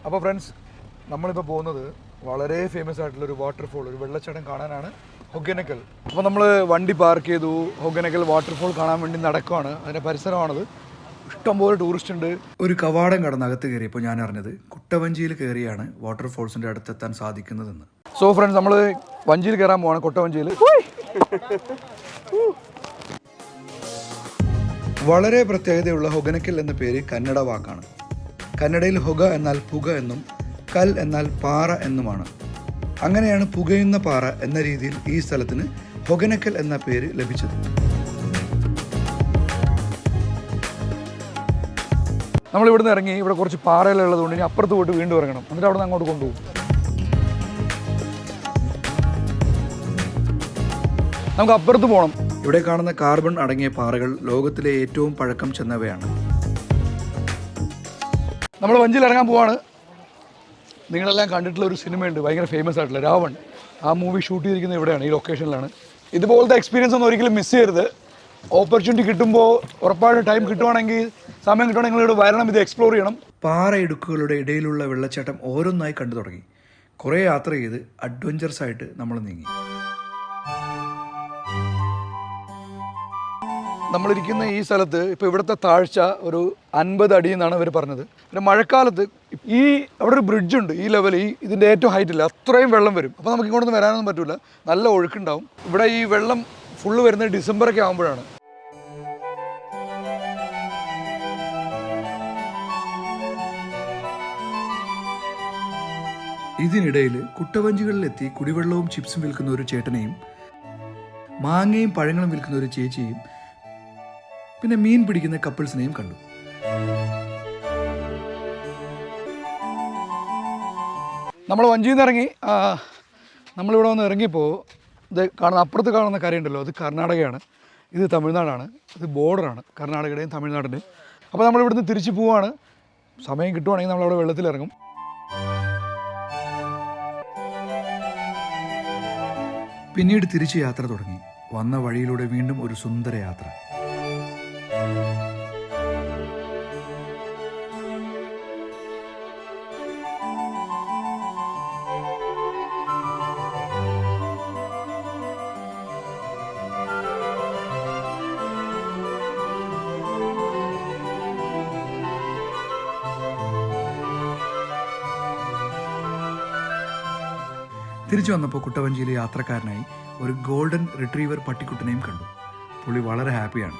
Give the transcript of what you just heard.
അപ്പോൾ ഫ്രണ്ട്സ്, നമ്മളിപ്പോൾ പോകുന്നത് വളരെ ഫേമസ് ആയിട്ടുള്ള ഒരു വാട്ടർഫോൾ, ഒരു വെള്ളച്ചാട്ടം കാണാനാണ്, ഹൊഗനക്കൽ. അപ്പോൾ നമ്മൾ വണ്ടി പാർക്ക് ചെയ്തു, ഹൊഗനക്കൽ വാട്ടർഫോൾ കാണാൻ വേണ്ടി നടക്കുകയാണ്. അതിൻ്റെ പരിസരമാണത്. ഇഷ്ടംപോലെ ടൂറിസ്റ്റ് ഉണ്ട്. ഒരു കവാടം കടന്ന് അകത്ത് കയറിയപ്പോൾ ഞാൻ അറിഞ്ഞത് കുട്ടവഞ്ചിയിൽ കയറിയാണ് വാട്ടർഫോൾസിൻ്റെ അടുത്തെത്താൻ സാധിക്കുന്നതെന്ന്. സോ ഫ്രണ്ട്സ്, നമ്മൾ വഞ്ചിയിൽ കയറാൻ പോവാണ്, കുട്ടവഞ്ചിയിൽ. വളരെ പ്രത്യേകതയുള്ള ഹൊഗനക്കൽ എന്ന പേര് കന്നഡ വാക്കാണ്. കന്നഡയിൽ ഹൊഗ എന്നാൽ പുക എന്നും കൽ എന്നാൽ പാറ എന്നുമാണ്. അങ്ങനെയാണ് പുകയുന്ന പാറ എന്ന രീതിയിൽ ഈ സ്ഥലത്തിന് ഹൊഗനക്കൽ എന്ന പേര് ലഭിച്ചത്. നമ്മളിവിടുന്ന് ഇറങ്ങി, ഇവിടെ കുറച്ച് പാറയിലുള്ളതുകൊണ്ട് ഇനി അപ്പുറത്ത് പോയിട്ട് വീണ്ടും ഇറങ്ങണം. എന്നിട്ട് അവിടെ നിന്ന് അങ്ങോട്ട് കൊണ്ടുപോകും. നമുക്ക് അപ്പുറത്ത് പോകണം. ഇവിടെ കാണുന്ന കാർബൺ അടങ്ങിയ പാറകൾ ലോകത്തിലെ ഏറ്റവും പഴക്കം ചെന്നവയാണ്. നമ്മൾ വഞ്ചിയിൽ ഇറങ്ങാൻ പോവാണ്. നിങ്ങളെല്ലാം കണ്ടിട്ടുള്ള ഒരു സിനിമയുണ്ട്, ഭയങ്കര ഫേമസ് ആയിട്ടുള്ള രാവൺ. ആ മൂവി ഷൂട്ട് ചെയ്തിരിക്കുന്നത് ഇവിടെയാണ്, ഈ ലൊക്കേഷനിലാണ്. ഇതുപോലത്തെ എക്സ്പീരിയൻസ് ഒന്നും ഒരിക്കലും മിസ് ചെയ്യരുത്. ഓപ്പർച്യൂണിറ്റി കിട്ടുമ്പോൾ, ഉറപ്പായിട്ട് ടൈം കിട്ടുവാണെങ്കിൽ, സമയം കിട്ടുവാണെങ്കിൽ ഇവിടെ വരണം, ഇത് എക്സ്പ്ലോർ ചെയ്യണം. പാറ ഇടുക്കുകളുടെ ഇടയിലുള്ള വെള്ളച്ചാട്ടം ഓരോന്നായി കണ്ടു തുടങ്ങി. കുറേ യാത്ര ചെയ്ത് അഡ്വഞ്ചറസ് ആയിട്ട് നമ്മൾ നീങ്ങി. നമ്മളിരിക്കുന്ന ഈ സ്ഥലത്ത് ഇപ്പോൾ ഇവിടുത്തെ താഴ്ച ഒരു 50 അടി എന്നാണ് ഇവർ പറഞ്ഞത്. പിന്നെ മഴക്കാലത്ത് അവിടെ ഒരു ബ്രിഡ്ജുണ്ട്, ഈ ലെവൽ, ഇതിൻ്റെ ഏറ്റവും ഹൈറ്റില്ല, അത്രയും വെള്ളം വരും. അപ്പോൾ നമുക്ക് ഇങ്ങോട്ടൊന്നും വരാനൊന്നും പറ്റില്ല, നല്ല ഒഴുക്കുണ്ടാവും. ഇവിടെ ഈ വെള്ളം ഫുള്ള് വരുന്നത് ഡിസംബറൊക്കെ ആകുമ്പോഴാണ്. ഇതിനിടയിൽ കുട്ടവഞ്ചികളിലെത്തി കുടിവെള്ളവും ചിപ്സും വിൽക്കുന്ന ഒരു ചേട്ടനെയും മാങ്ങയും പഴങ്ങളും വിൽക്കുന്ന ഒരു ചേച്ചിയും പിന്നെ മീൻ പിടിക്കുന്ന കപ്പിൾസിനെയും കണ്ടു. നമ്മൾ വഞ്ചിയിൽ നിന്ന് ഇറങ്ങി, നമ്മളിവിടെ വന്ന് ഇറങ്ങിയപ്പോൾ ഇത് അപ്പുറത്ത് കാണുന്ന കരയുണ്ടല്ലോ, അത് കർണാടകയാണ്, ഇത് തമിഴ്നാടാണ്, ഇത് ബോർഡറാണ് കർണാടകയുടെയും തമിഴ്നാടിൻ്റെയും. അപ്പോൾ നമ്മളിവിടുന്ന് തിരിച്ച് പോവാണ്. സമയം കിട്ടുവാണെങ്കിൽ നമ്മളവിടെ വെള്ളത്തിലിറങ്ങും. പിന്നീട് തിരിച്ച് യാത്ര തുടങ്ങി. വന്ന വഴിയിലൂടെ വീണ്ടും ഒരു സുന്ദര യാത്ര. തിരിച്ചു വന്നപ്പോൾ കുട്ടവഞ്ചിയിലെ യാത്രക്കാരനായി ഒരു ഗോൾഡൻ റിട്രീവർ പട്ടിക്കുട്ടനെയും കണ്ടു. പുള്ളി വളരെ ഹാപ്പിയാണ്.